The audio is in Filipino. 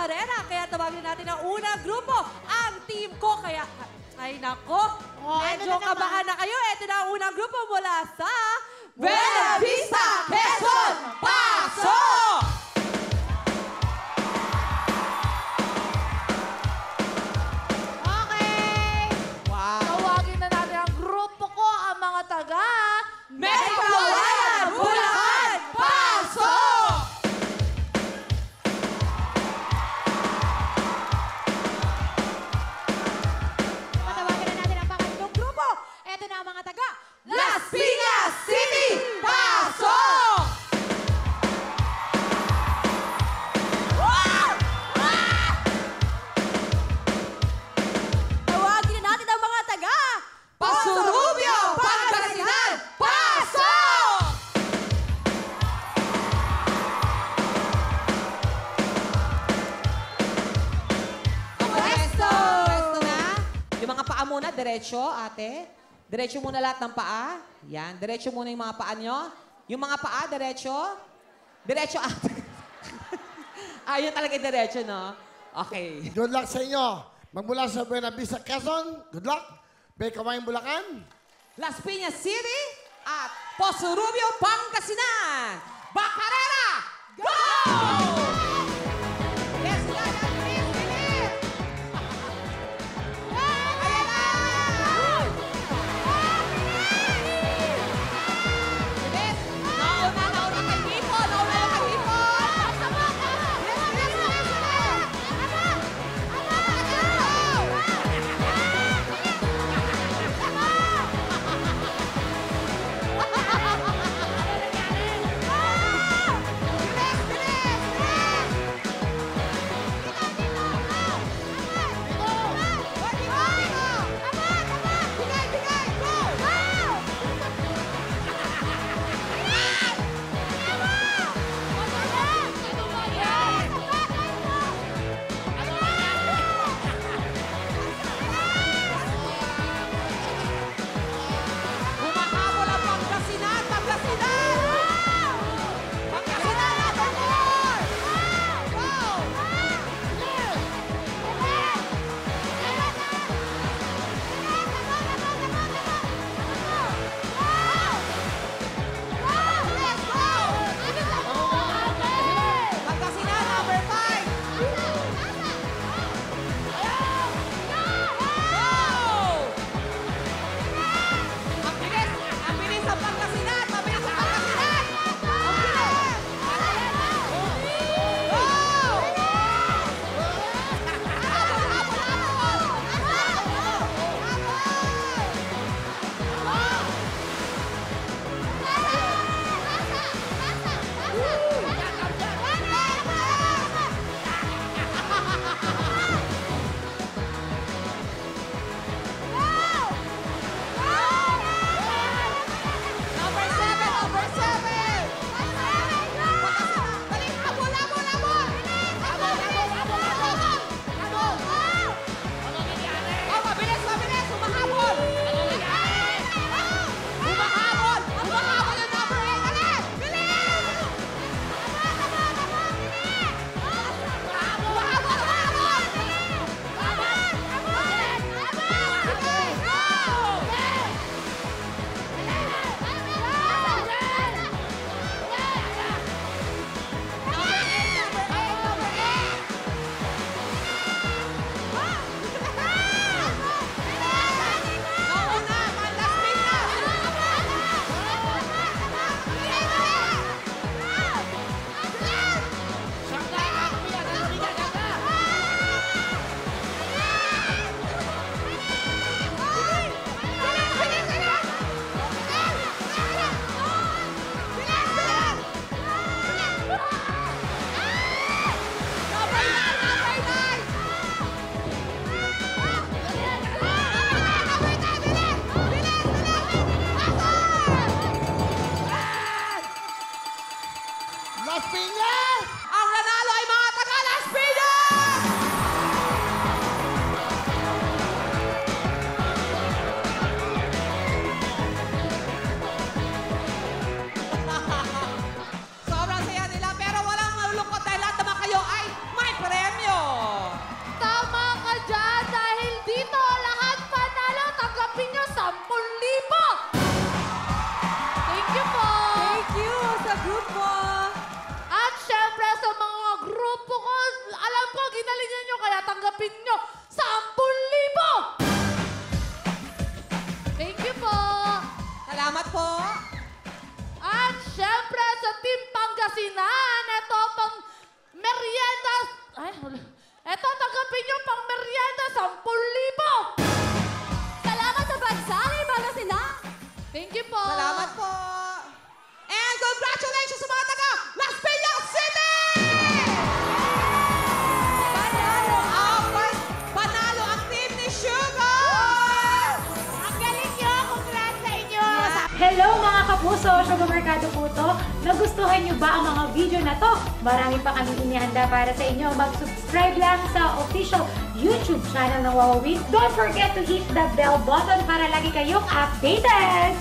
Bacarena. Kaya tawagin natin ang unang grupo, ang team ko. Kaya, ay nako, medyo kabahan na kayo. Ito na ang unang grupo mula sa Buena Vista, Quezon! Pasok! Okay! Wow! Tawagin na natin ang grupo ko, ang mga taga... Megawalayan, Bulacan! Pasok! Patawagin na natin ang pangatlong grupo. Ito na ang mga taga... Las Piñas City! Pasok! Tawagin na natin ang mga taga Pasurubio, Pangasinan! Pasok! Pwesto na. Yung mga paa muna, diretso, ate. Diretso muna lahat ng paa. Yan, diretso muna yung mga paa nyo. Yung mga paa, diretso. Diretso, ate. Ayun talaga yung diretso, no? Okay. Good luck sa inyo. Magmula sa Buena Vista, Quezon. Good luck. Bekawayang Bulacan. Las Piñas City at Posurubio, Pangasinan. Bacarena, go! Yes, guys, bilis, bilis! Ayan na! Bilis! Nauna kay Bipo! Nauna kay Bipo! Bilis, bilis, bilis, bilis! Bilis, bilis! Pangasinan. Ito pang merienda. Ay, ito tanggapin nyo pang merienda, 10,000. Salamat sa pagsali, Pangasinan. Thank you po. Salamat po. And congratulations sa mga taga Las Piñas City! Panalo ang team ni Sugar! Ang galing nyo. Congrats sa inyo. Hello mga kapuso! Sugar Mercado po to. Nagustuhan nyo ba ang mga video na to? Marami pa kami inihanda para sa inyo. Mag-subscribe lang sa official YouTube channel ng Wowowin. Don't forget to hit the bell button para lagi kayong updated!